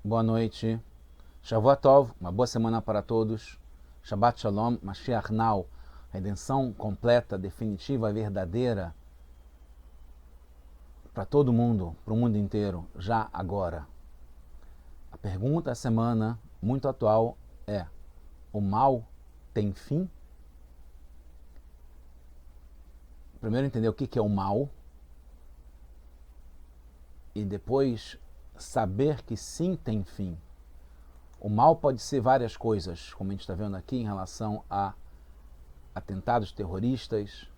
Boa noite. Shavua Tov, uma boa semana para todos. Shabbat Shalom, Mashiach Now, redenção completa, definitiva, verdadeira para todo mundo, para o mundo inteiro, já agora. A pergunta da semana, muito atual, é: o mal tem fim? Primeiro entender o que é o mal e depois saber que sim tem fim. O mal pode ser várias coisas, como a gente está vendo aqui em relação a atentados terroristas,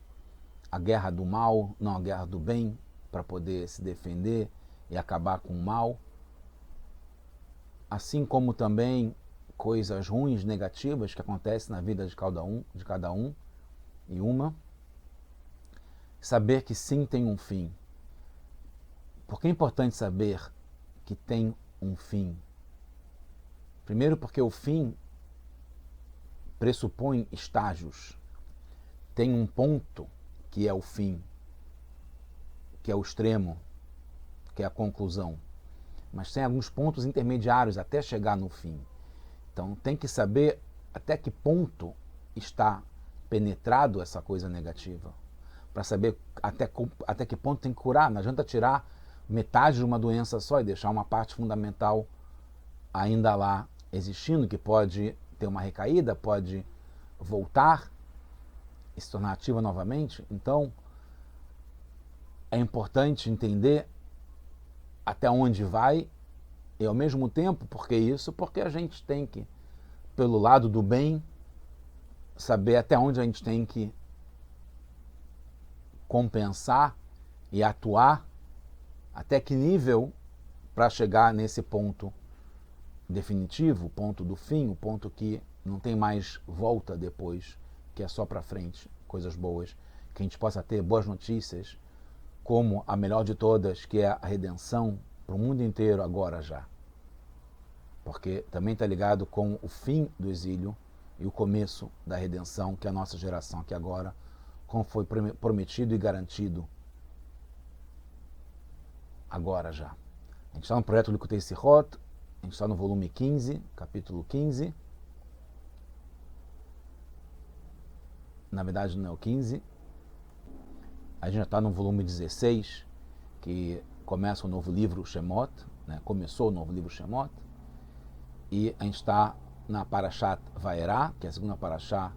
a guerra do mal, não a guerra do bem, para poder se defender e acabar com o mal. Assim como também coisas ruins, negativas que acontecem na vida de cada um e uma. Saber que sim tem um fim. Por que é importante saber que tem um fim? Primeiro porque o fim pressupõe estágios. Tem um ponto que é o fim, que é o extremo, que é a conclusão. Mas tem alguns pontos intermediários até chegar no fim. Então tem que saber até que ponto está penetrado essa coisa negativa. Para saber até que ponto tem que curar. Não adianta tirar metade de uma doença só e deixar uma parte fundamental ainda lá existindo, que pode ter uma recaída, pode voltar e se tornar ativa novamente. Então é importante entender até onde vai e ao mesmo tempo, porque a gente tem que, pelo lado do bem, saber até onde a gente tem que compensar e atuar, até que nível para chegar nesse ponto definitivo, o ponto do fim, o ponto que não tem mais volta depois, que é só para frente, coisas boas, que a gente possa ter boas notícias, como a melhor de todas, que é a redenção para o mundo inteiro agora já. Porque também está ligado com o fim do exílio e o começo da redenção, que é a nossa geração aqui agora, como foi prometido e garantido agora já. A gente está no projeto Likutei Sichot, a gente está no volume 15, capítulo 15. Na verdade não é o 15. A gente já está no volume 16, que começa o novo livro Shemot, né? Começou o novo livro Shemot. E a gente está na Parashat Vaerá, que é a segunda Parashá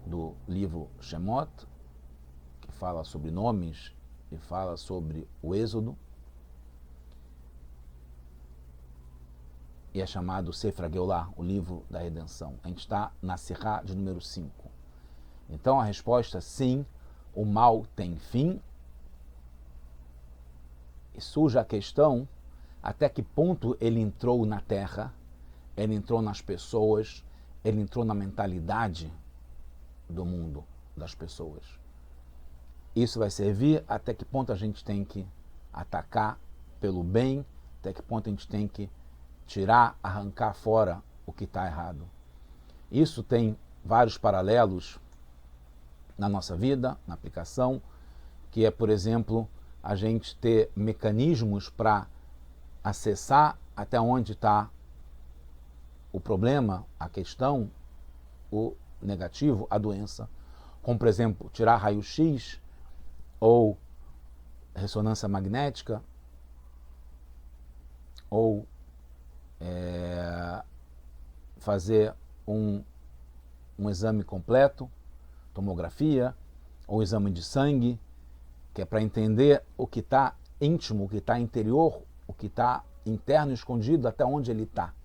do livro Shemot, que fala sobre nomes e fala sobre o Êxodo. E é chamado Sefer HaGeulah, o livro da redenção. A gente está na Sirá de número 5. Então a resposta é sim, o mal tem fim. E surge a questão até que ponto ele entrou na terra, ele entrou nas pessoas, ele entrou na mentalidade do mundo, das pessoas. Isso vai servir até que ponto a gente tem que atacar pelo bem, até que ponto a gente tem que tirar, arrancar fora o que está errado. Isso tem vários paralelos na nossa vida, na aplicação, que é, por exemplo, a gente ter mecanismos para acessar até onde está o problema, a questão, o negativo, a doença. Como, por exemplo, tirar raio-x ou ressonância magnética ou fazer um exame completo, tomografia, ou exame de sangue, que é para entender o que está íntimo, o que está interior, o que está interno, escondido, até onde ele está.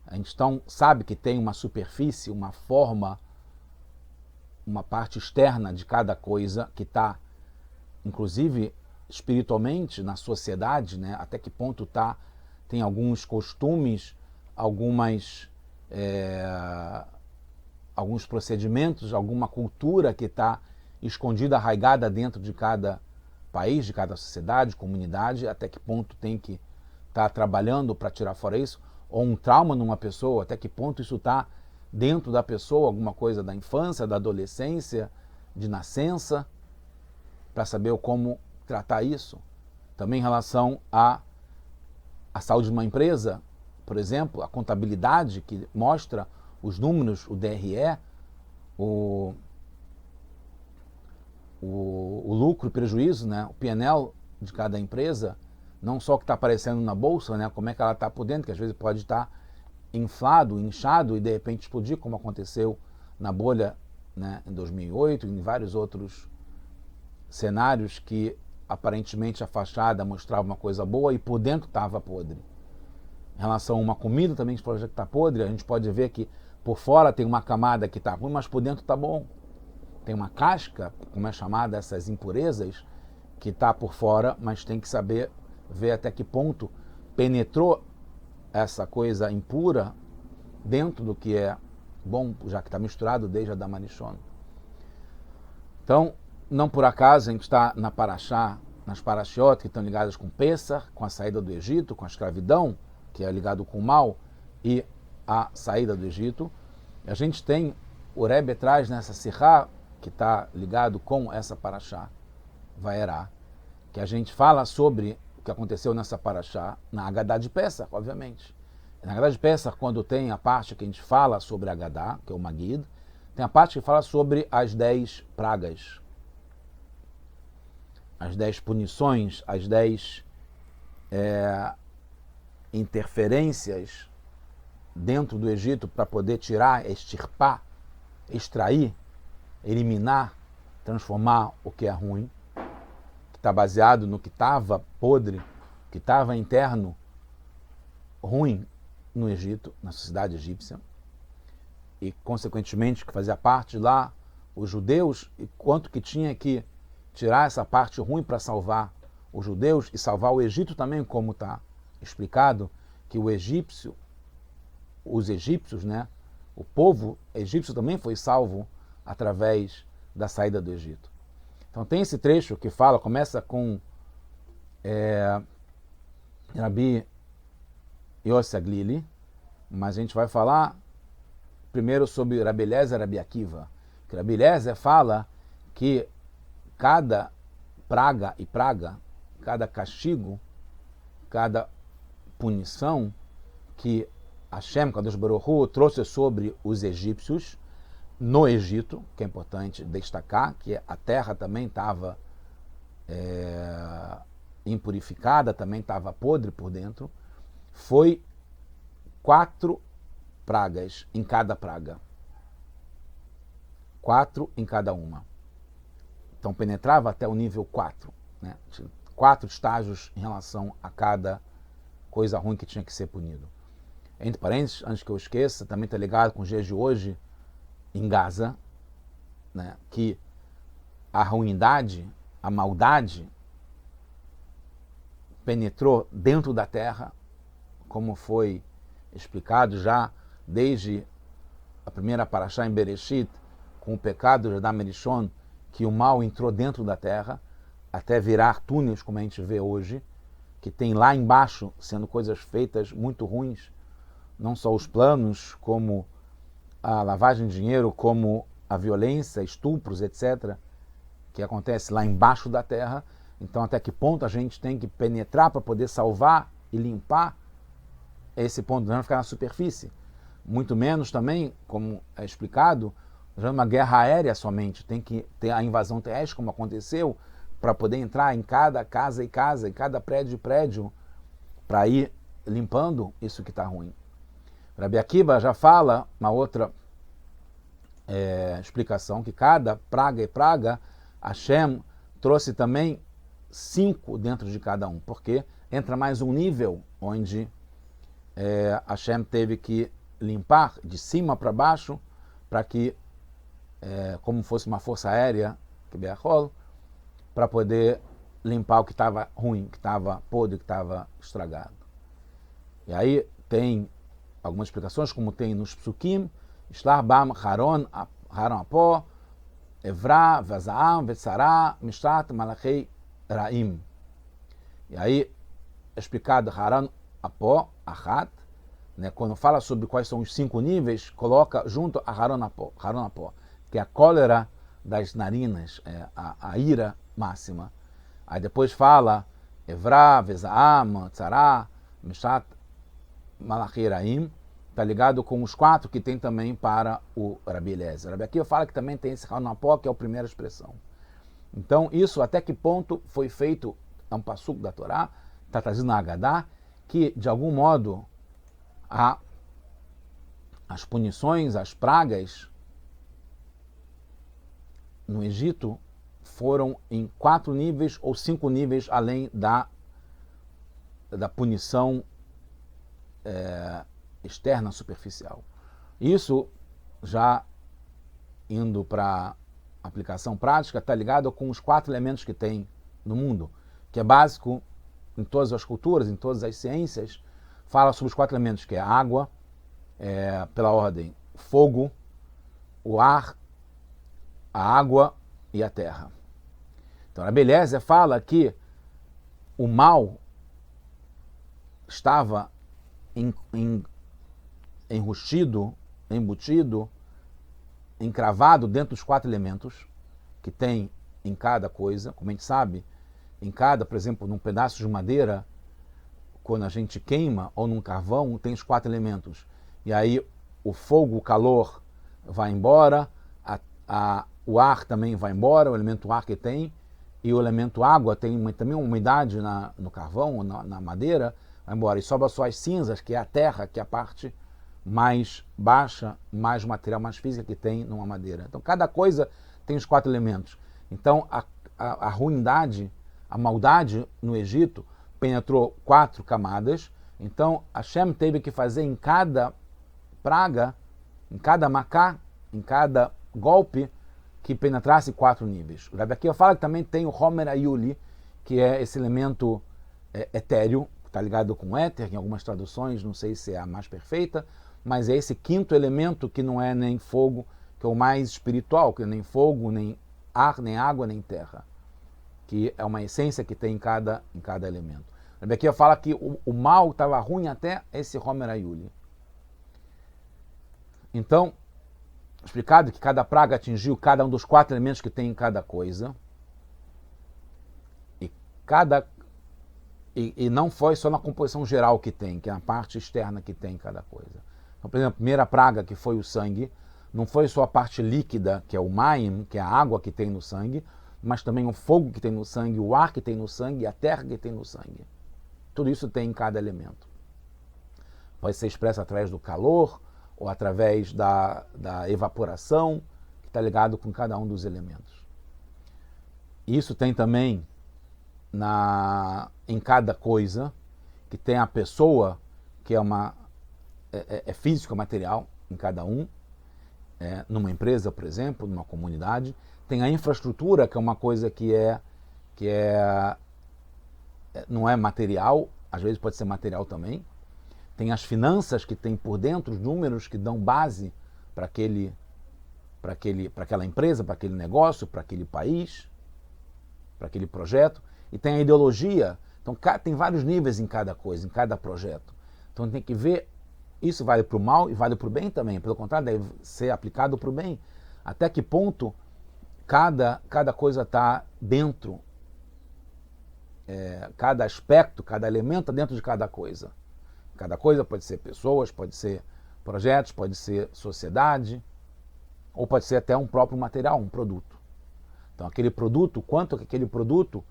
A gente então sabe que tem uma superfície, uma forma, uma parte externa de cada coisa que está, inclusive espiritualmente, na sociedade, né? Até que ponto está, tem alguns costumes, alguns procedimentos, alguma cultura que está escondida, arraigada dentro de cada país, de cada sociedade, comunidade, até que ponto tem que estar trabalhando para tirar fora isso, ou um trauma numa pessoa, até que ponto isso está dentro da pessoa, alguma coisa da infância, da adolescência, de nascença, para saber como tratar isso. Também em relação a a saúde de uma empresa, por exemplo, a contabilidade que mostra os números, o DRE, o lucro e prejuízo, né? O P&L de cada empresa, não só o que está aparecendo na bolsa, né? Como é que ela está por dentro, que às vezes pode estar inflado, inchado e de repente explodir, como aconteceu na bolha, né, em 2008 e em vários outros cenários que aparentemente a fachada mostrava uma coisa boa e por dentro estava podre. Em relação a uma comida também que pode estar podre, a gente pode ver que por fora tem uma camada que está ruim, mas por dentro está bom. Tem uma casca, como é chamada essas impurezas, que está por fora, mas tem que saber ver até que ponto penetrou essa coisa impura dentro do que é bom, já que está misturado desde a Damarishon. Então, não por acaso a gente está na Parashá, nas Parashiot que estão ligadas com Pessah, com a saída do Egito, com a escravidão, que é ligado com o mal, e a saída do Egito. A gente tem, o Rebbe traz nessa Sihá, que está ligado com essa Parashá, Vaerá, que a gente fala sobre o que aconteceu nessa Parashá, na Agadá de Pessah, obviamente. Na Agadá de Pessah, quando tem a parte que a gente fala sobre a Agadá, que é o Magid, tem a parte que fala sobre as 10 pragas, as 10 punições, as 10 interferências dentro do Egito para poder tirar, extirpar, extrair, eliminar, transformar o que é ruim, que está baseado no que estava podre, que estava interno, ruim no Egito, na sociedade egípcia, e consequentemente que fazia parte lá os judeus, e quanto que tinha que tirar essa parte ruim para salvar os judeus e salvar o Egito também, como está explicado, que o egípcio, os egípcios, né, o povo egípcio também foi salvo através da saída do Egito. Então tem esse trecho que fala, começa com Rabi Yossi Aglili, mas a gente vai falar primeiro sobre Rabi Eliezer e Rabi Akiva. Que Rabi Eliezer fala que cada praga e praga, cada castigo, cada punição que Hashem, Kadosh Baruch Hu, trouxe sobre os egípcios no Egito, que é importante destacar, que a terra também estava impurificada, também estava podre por dentro, foi 4 pragas em cada praga. 4 em cada uma. Então penetrava até o nível 4. Né? 4 estágios em relação a cada coisa ruim que tinha que ser punido. Entre parênteses, antes que eu esqueça, também está ligado com os dias de hoje, em Gaza, né? Que a ruindade, a maldade penetrou dentro da terra, como foi explicado já desde a primeira Parashá em Bereshit, com o pecado de Adam Rishon, que o mal entrou dentro da terra, até virar túneis, como a gente vê hoje, que tem lá embaixo sendo coisas feitas muito ruins, não só os planos, como a lavagem de dinheiro, como a violência, estupros, etc., que acontece lá embaixo da terra. Então, até que ponto a gente tem que penetrar para poder salvar e limpar esse ponto, não ficar na superfície. Muito menos também, como é explicado, já uma guerra aérea somente, tem que ter a invasão terrestre, como aconteceu, para poder entrar em cada casa e casa, em cada prédio e prédio, para ir limpando isso que está ruim. Rabi Akiva já fala uma outra explicação, que cada praga e praga, Hashem trouxe também 5 dentro de cada um, porque entra mais um nível onde Hashem teve que limpar de cima para baixo, para que, como fosse uma força aérea, para poder limpar o que estava ruim, que estava podre, que estava estragado. E aí tem algumas explicações, como tem nos Psukim, Shlach Bam Haron Apo, Evra, Vazaam, Vetzara, Mishtat, Malachei, Raim. E aí é explicado Haron Apo, Achat, né, quando fala sobre quais são os 5 níveis, coloca junto a Haron Apo, que é a cólera das narinas, a ira máxima. Aí depois fala Evra, Vezaam, Tzara, Mishat Malachiraim, está ligado com os 4 que tem também para o Rabi Eliezer. Rabi Akiva fala que também tem esse Hanapó, que é a primeira expressão. Então, isso até que ponto foi feito, é um passuco da Torá, está trazido na Haggadah, que de algum modo as punições, as pragas no Egito foram em 4 níveis ou 5 níveis além da punição externa superficial. Isso, já indo para aplicação prática, está ligado com os 4 elementos que tem no mundo, que é básico em todas as culturas, em todas as ciências. Fala sobre os 4 elementos, que é a água, pela ordem, fogo, o ar, a água e a terra. Então, a Beleza fala que o mal estava enrustido, embutido, encravado dentro dos 4 elementos que tem em cada coisa. Como a gente sabe, em cada, por exemplo, num pedaço de madeira, quando a gente queima, ou num carvão, tem os 4 elementos. E aí o fogo, o calor vai embora, o ar também vai embora, o elemento ar que tem, e o elemento água tem também uma umidade no carvão, na madeira, vai embora. E sobra só as cinzas, que é a terra, que é a parte mais baixa, mais material, mais física que tem numa madeira. Então, cada coisa tem os 4 elementos. Então, a ruindade, a maldade no Egito penetrou 4 camadas. Então, Hashem teve que fazer em cada praga, em cada macá, em cada golpe, que penetrasse 4 níveis. O Rabi Akiva fala que também tem o Homer Ayuli, que é esse elemento etéreo, que está ligado com éter, em algumas traduções, não sei se é a mais perfeita, mas é esse 5º elemento que não é nem fogo, que é o mais espiritual, que nem fogo, nem ar, nem água, nem terra, que é uma essência que tem em cada elemento. O Rabi Akiva fala que o mal estava ruim até esse Homer Ayuli. Então, explicado que cada praga atingiu cada um dos 4 elementos que tem em cada coisa, e não foi só na composição geral que tem, que é a parte externa que tem em cada coisa. Então, por exemplo, a primeira praga, que foi o sangue, não foi só a parte líquida, que é o maim, que é a água que tem no sangue, mas também o fogo que tem no sangue, o ar que tem no sangue, a terra que tem no sangue. Tudo isso tem em cada elemento. Pode ser expresso através do calor, ou através da evaporação, que está ligado com cada um dos elementos. Isso tem também em cada coisa, que tem a pessoa, que é físico, material, em cada um, numa empresa, por exemplo, numa comunidade. Tem a infraestrutura, que é uma coisa que não é material, às vezes pode ser material também. Tem as finanças, que tem por dentro os números que dão base para aquela empresa, para aquele negócio, para aquele país, para aquele projeto. E tem a ideologia. Então tem vários níveis em cada coisa, em cada projeto. Então tem que ver, isso vale para o mal e vale para o bem também. Pelo contrário, deve ser aplicado para o bem. Até que ponto cada coisa está dentro, cada aspecto, cada elemento dentro de cada coisa. Cada coisa pode ser pessoas, pode ser projetos, pode ser sociedade, ou pode ser até um próprio material, um produto. Então, aquele produto, quanto que aquele produto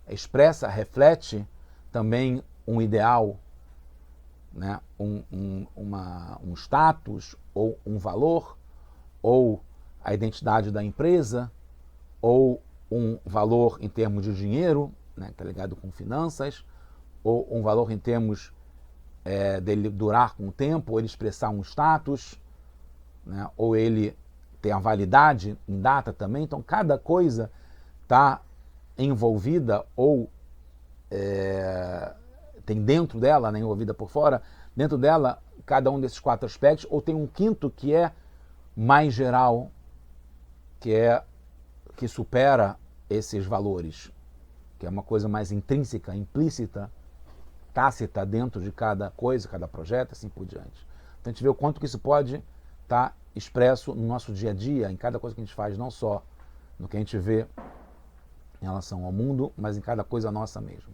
expressa, reflete também um ideal, né? um status, ou um valor, ou a identidade da empresa, ou um valor em termos de dinheiro, né? Que está ligado com finanças, ou um valor em termos dele durar com o tempo, ou ele expressar um status, né? Ou ele ter a validade em data também. Então, cada coisa está envolvida, ou tem dentro dela, né, envolvida por fora, dentro dela, cada um desses 4 aspectos, ou tem um 5º que é mais geral, que supera esses valores, que é uma coisa mais intrínseca, implícita, tácita dentro de cada coisa, cada projeto, assim por diante. Então a gente vê o quanto que isso pode estar expresso no nosso dia a dia, em cada coisa que a gente faz, não só no que a gente vê em relação ao mundo, mas em cada coisa nossa mesmo.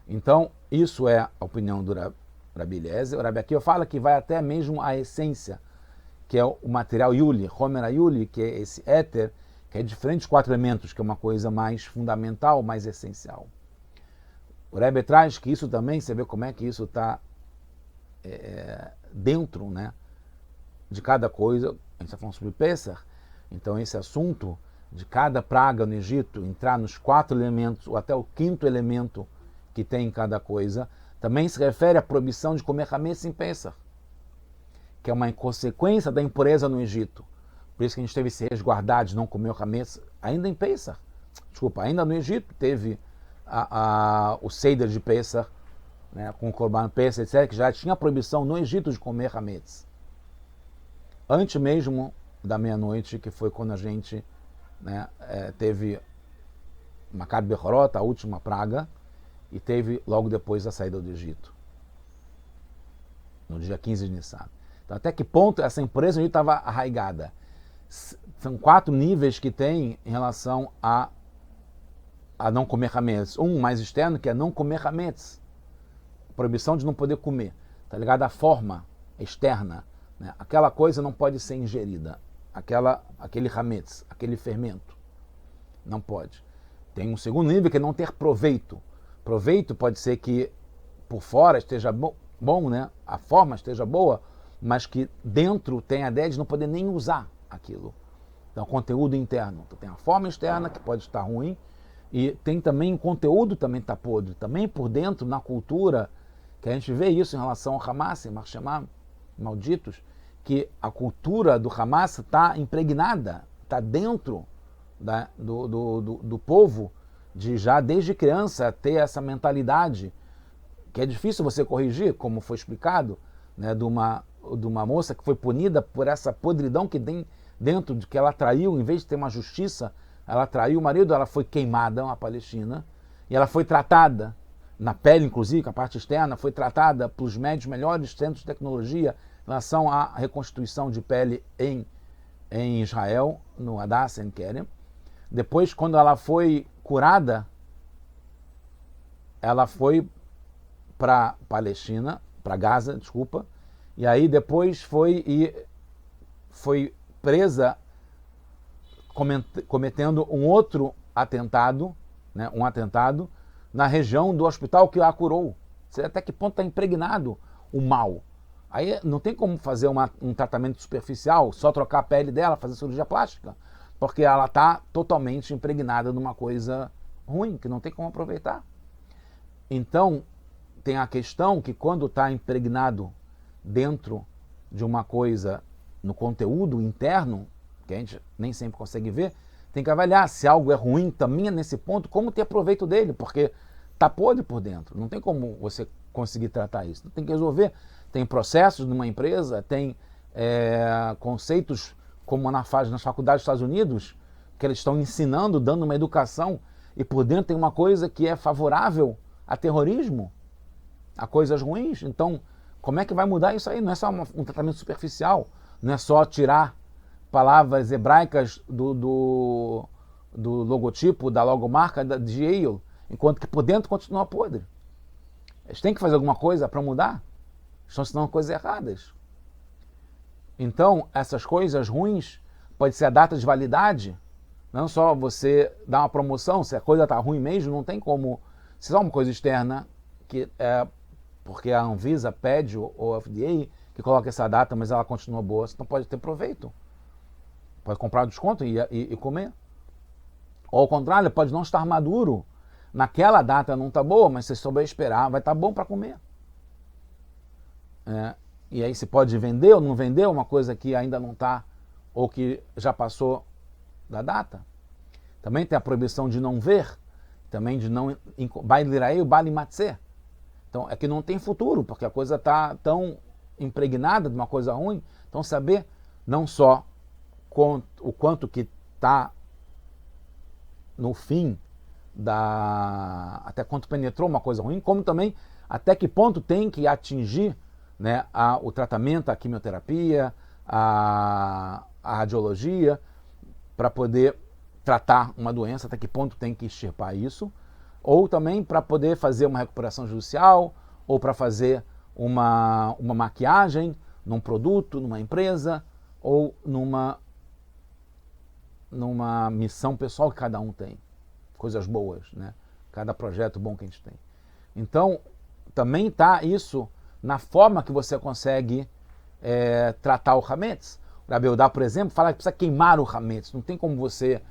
Então, isso é a opinião do Rabi Eliezer. O Rabi Akiva fala que vai até mesmo a essência, que é o material Yuli, Homer Yuli, que é esse éter, que é diferente dos 4 elementos, que é uma coisa mais fundamental, mais essencial. O Rebbe traz que isso também, você vê como é que isso está dentro, né, de cada coisa. A gente está falando sobre Pesach, então esse assunto de cada praga no Egito entrar nos 4 elementos, ou até o 5º elemento que tem em cada coisa, também se refere à proibição de comer hametz em Pesach, que é uma consequência da impureza no Egito. Por isso que a gente teve se resguardar de não comer o hametz ainda em Pesach. Desculpa, ainda no Egito teve o Seder de Pesach, né, com o Korban Pesach, etc., que já tinha a proibição no Egito de comer hametz. Antes mesmo da meia-noite, que foi quando a gente, né, teve Makat Bechorot, a última praga, e teve logo depois a saída do Egito, no dia 15 de Nissan. Então, até que ponto essa impureza no Egito estava arraigada? São 4 níveis que tem em relação a não comer hametz. Um mais externo, que é não comer hametz. Proibição de não poder comer. Está ligado à forma externa, né? Aquela coisa não pode ser ingerida. Aquele hametz, aquele fermento. Não pode. Tem um segundo nível que é não ter proveito. Proveito pode ser que por fora esteja bom, né? A forma esteja boa, mas que dentro tem a ideia de não poder nem usar aquilo. Então, conteúdo interno. Então, tem a forma externa, que pode estar ruim, e tem também o conteúdo também está podre. Também por dentro, na cultura, que a gente vê isso em relação ao Hamas, e Marshemá, malditos, que a cultura do Hamas está impregnada, está dentro do povo, de já desde criança ter essa mentalidade, que é difícil você corrigir, como foi explicado, né, de uma moça que foi punida por essa podridão que tem dentro, de que ela traiu, em vez de ter uma justiça, ela traiu o marido, ela foi queimada, uma palestina, e ela foi tratada, na pele inclusive, com a parte externa, foi tratada pelos médicos melhores centros de tecnologia em relação à reconstituição de pele em Israel, no Hadassah em Kerem. Depois, quando ela foi curada, ela foi para Palestina, para Gaza, desculpa, e aí depois foi presa cometendo um outro atentado, né, na região do hospital que a curou. Você até que ponto está impregnado o mal. Aí não tem como fazer um tratamento superficial, só trocar a pele dela, fazer cirurgia plástica, porque ela está totalmente impregnada de uma coisa ruim, que não tem como aproveitar. Então, tem a questão que quando está impregnado dentro de uma coisa, no conteúdo interno, que a gente nem sempre consegue ver, tem que avaliar se algo é ruim também nesse ponto, como ter proveito dele, porque está podre por dentro. Não tem como você conseguir tratar isso. Tem que resolver. Tem processos numa empresa, tem conceitos como nas faculdades dos Estados Unidos, que eles estão ensinando, dando uma educação, e por dentro tem uma coisa que é favorável a terrorismo, a coisas ruins. Então, como é que vai mudar isso aí? Não é só um tratamento superficial, não é só tirar palavras hebraicas do logotipo, da logomarca de Yale, enquanto que por dentro continua podre. Eles têm que fazer alguma coisa para mudar, estão ensinando coisas erradas. Então, essas coisas ruins, pode ser a data de validade, não só você dar uma promoção, se a coisa está ruim mesmo, não tem como, se é uma coisa externa, que é porque a Anvisa pede, ou a FDA, que coloca essa data, mas ela continua boa, você não pode ter proveito. Pode comprar desconto e comer. Ou ao contrário, pode não estar maduro, naquela data não está boa, mas se souber esperar, vai estar bom para comer. E aí se pode vender ou não vender uma coisa que ainda não está, ou que já passou da data. Também tem a proibição de não ver, também de não... Bailiraei o balimatse. Então é que não tem futuro, porque a coisa está tão impregnada de uma coisa ruim. Então saber não só o quanto que está no fim, até quanto penetrou uma coisa ruim, como também até que ponto tem que atingir, né, o tratamento, a quimioterapia, a radiologia, para poder tratar uma doença, até que ponto tem que extirpar isso, ou também para poder fazer uma recuperação judicial, ou para fazer uma maquiagem num produto, numa empresa ou numa missão pessoal que cada um tem. Coisas boas, né? Cada projeto bom que a gente tem. Então, também está isso na forma que você consegue tratar o Hametz. O Rabi Eudá, por exemplo, fala que precisa queimar o Hametz. Não tem como você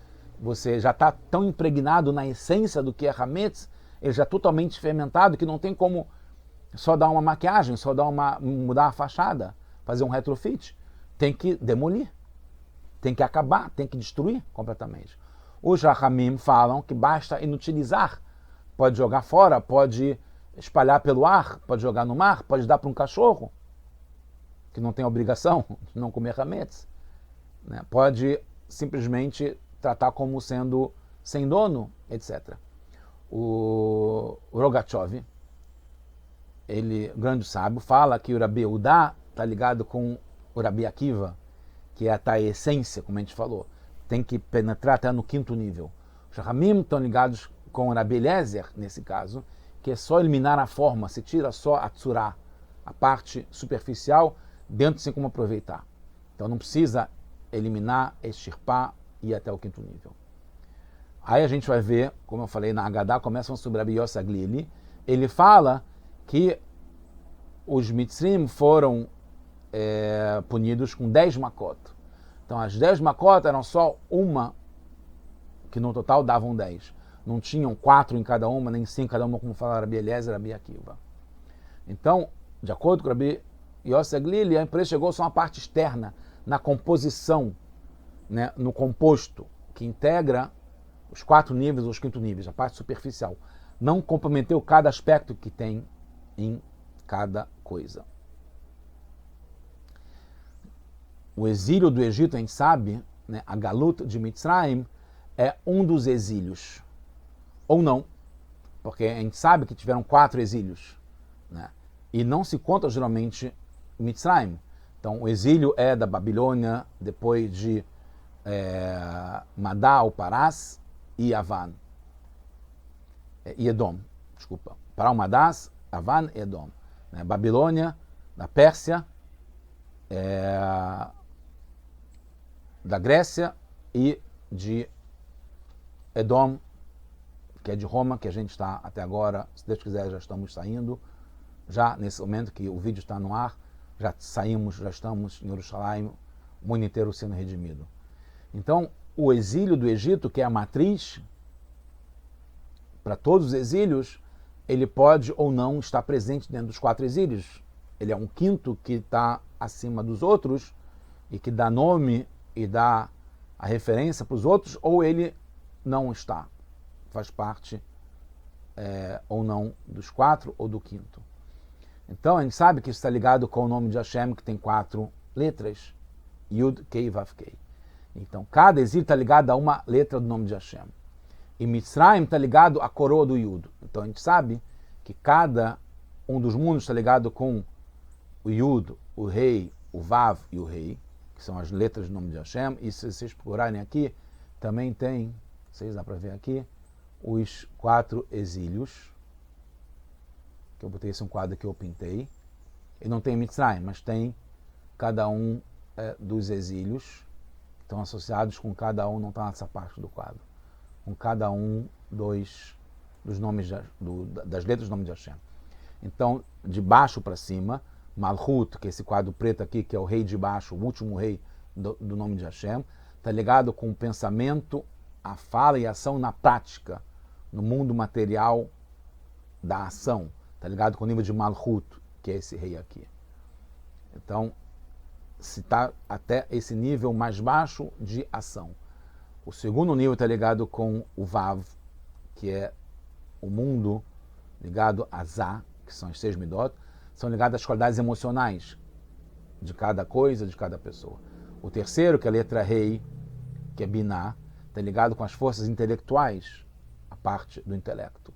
já está tão impregnado na essência do que é Hametz, ele já é totalmente fermentado, que não tem como só dar uma maquiagem, só mudar a fachada, fazer um retrofit. Tem que demolir, tem que acabar, tem que destruir completamente. Os Rahamim falam que basta inutilizar. Pode jogar fora, pode espalhar pelo ar, pode jogar no mar, pode dar para um cachorro, que não tem obrigação de não comer hametz, né? Pode simplesmente tratar como sendo sem dono, etc. O Rogachev, ele, grande sábio, fala que o Rabi Eudá está ligado com o Rabi Akiva, que é a essência, como a gente falou. Tem que penetrar até no quinto nível. Os Rahamim estão ligados com o Rabi Eliezer, nesse caso, que é só eliminar a forma, se tira só a tzurá, a parte superficial, dentro sem como aproveitar. Então não precisa eliminar, extirpar e ir até o quinto nível. Aí a gente vai ver, como eu falei na Haggadah, começam sobre Rabi Yossi Aglili. Ele fala que os Mitzrim foram punidos com 10 makot. Então as 10 makot eram só uma, que no total davam 10. Não tinham 4 em cada uma, nem 5 em cada uma, como fala Rabi Eliezer e Rabi Akiva. Então, de acordo com Rabi Yossi Aglili, a empresa chegou só uma parte externa, na composição, né, no composto, que integra os 4 níveis, os 5º níveis, a parte superficial. Não comprometeu cada aspecto que tem em cada coisa. O exílio do Egito, a gente sabe, né, a Galut de Mitzrayim, é um dos exílios. Ou não, porque a gente sabe que tiveram 4 exílios, né? E não se conta geralmente Mitzrayim. Então o exílio é da Babilônia, depois de Madá, ou Parás, e Avan. E Edom, desculpa. Pará, Madás, Avan e Edom. Né? Babilônia, da Pérsia, da Grécia e de Edom, que é de Roma, que a gente está até agora, se Deus quiser, já estamos saindo. Já nesse momento que o vídeo está no ar, já saímos, já estamos em Jerusalém, o mundo inteiro sendo redimido. Então, o exílio do Egito, que é a matriz para todos os exílios, ele pode ou não estar presente dentro dos 4 exílios. Ele é um quinto que está acima dos outros e que dá nome e dá a referência para os outros, ou ele não está, faz parte ou não dos 4 ou do quinto. Então a gente sabe que isso está ligado com o nome de Hashem, que tem 4 letras, Yud, Kei, Vav, Kei. Então cada exílio está ligado a uma letra do nome de Hashem. E Mitzrayim está ligado à coroa do Yud. Então a gente sabe que cada um dos mundos está ligado com o Yud, o Rei, o Vav e o Rei, que são as letras do nome de Hashem. E se vocês procurarem aqui, também tem, vocês dá para ver aqui, os 4 exílios, que eu botei esse um quadro que eu pintei. E não tem Mitzrayim, mas tem cada um dos exílios, que estão associados com cada um, não está nessa parte do quadro, com cada um dos nomes das letras do nome de Hashem. Então, de baixo para cima, Malchut, que é esse quadro preto aqui, que é o rei de baixo, o último rei do nome de Hashem, está ligado com o pensamento, a fala e a ação na prática, no mundo material da ação. Está ligado com o nível de Malchut, que é esse rei aqui. Então, se está até esse nível mais baixo de ação. O segundo nível está ligado com o Vav, que é o mundo ligado a Zá, que são as 6 midot, são ligadas às qualidades emocionais de cada coisa, de cada pessoa. O terceiro, que é a letra Rei, que é Biná, está ligado com as forças intelectuais, a parte do intelecto.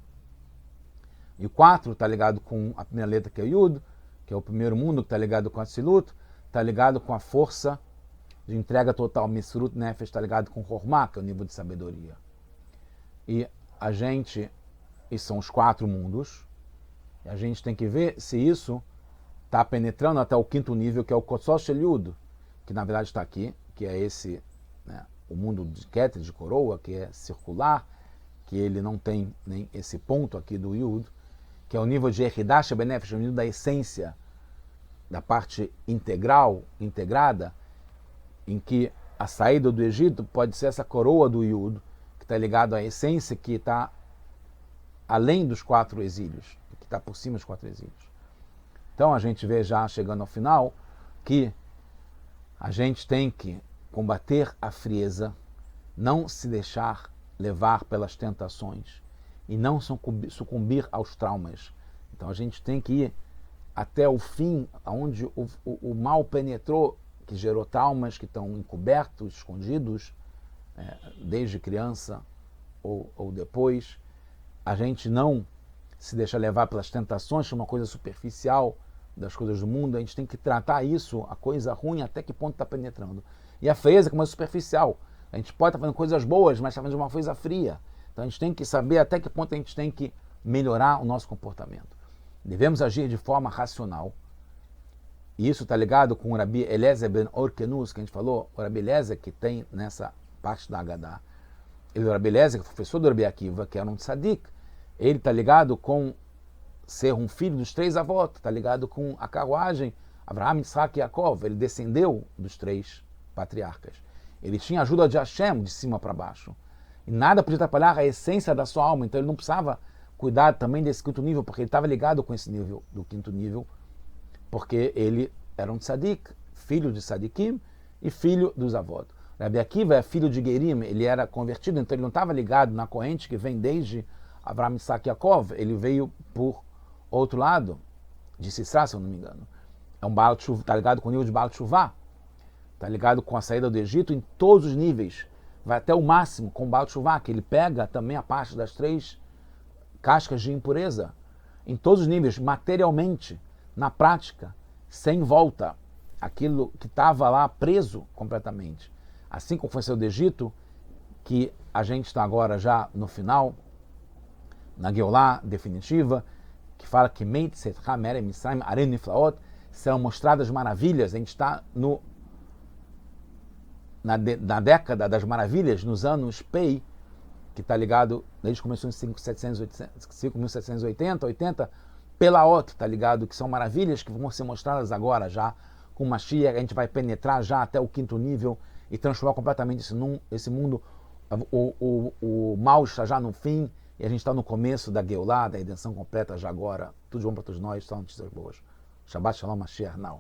E o 4 está ligado com a primeira letra, que é Yud, que é o primeiro mundo, que está ligado com a Tzilut, está ligado com a força de entrega total. Mesrut Nefesh está ligado com Hormá, que é o nível de sabedoria. E a gente, esses são os 4 mundos, e a gente tem que ver se isso está penetrando até o quinto nível, que é o Kotzos Shel Yud, que na verdade está aqui, que é esse, né, o mundo de Keter, de coroa, que é circular, que ele não tem nem esse ponto aqui do Yud, que é o nível de Echidash Benefesh, o nível da essência, da parte integral, integrada, em que a saída do Egito pode ser essa coroa do Yud, que está ligado à essência que está além dos 4 exílios, que está por cima dos 4 exílios. Então a gente vê já chegando ao final que a gente tem que combater a frieza, não se deixar levar pelas tentações e não sucumbir aos traumas. Então a gente tem que ir até o fim, onde o mal penetrou, que gerou traumas que estão encobertos, escondidos, desde criança ou depois. A gente não se deixa levar pelas tentações, que é uma coisa superficial das coisas do mundo. A gente tem que tratar isso, a coisa ruim, até que ponto está penetrando. E a frieza, como é superficial. A gente pode estar fazendo coisas boas, mas está fazendo uma coisa fria. Então a gente tem que saber até que ponto a gente tem que melhorar o nosso comportamento. Devemos agir de forma racional. E isso está ligado com o Rabi Eliezer ben Orkenus, que a gente falou, o Rabi Eliezer, que tem nessa parte da Haggadah. Ele, o Rabi Eliezer, que é professor do Rabi Akiva, que era um tzadik, ele está ligado com ser um filho dos 3 avós, está ligado com a carruagem, Avraham, Yitzhak e Yaakov. Ele descendeu dos 3 patriarcas. Ele tinha a ajuda de Hashem de cima para baixo. E nada podia atrapalhar a essência da sua alma, então ele não precisava cuidar também desse quinto nível, porque ele estava ligado com esse nível do quinto nível, porque ele era um tzadik, filho de tzadikim e filho dos avós. Rabi Akiva é filho de Gerim, ele era convertido, então ele não estava ligado na corrente que vem desde Avraham, Yitzhak e Yaakov, ele veio por outro lado, de Sisra, se eu não me engano. É um Baal Teshuvah, está ligado com o nível de Baal Teshuvah, está ligado com a saída do Egito em todos os níveis, vai até o máximo com o Baal Teshuvah, que ele pega também a parte das 3 cascas de impureza, em todos os níveis, materialmente, na prática, sem volta, aquilo que estava lá preso completamente. Assim como foi o do Egito, que a gente está agora já no final, na Geulah definitiva, que fala que serão mostradas maravilhas. A gente está na década das maravilhas, nos anos Pei, que está ligado, desde que começou em 5780, 80, Pelaot, está ligado, que são maravilhas que vão ser mostradas agora já, com Mashiach. A gente vai penetrar já até o quinto nível e transformar completamente esse mundo. O mal está já no fim e a gente está no começo da Geulah, da redenção completa já agora. Tudo de bom para todos nós, só notícias boas. Shabbat Shalom, Mashiach now.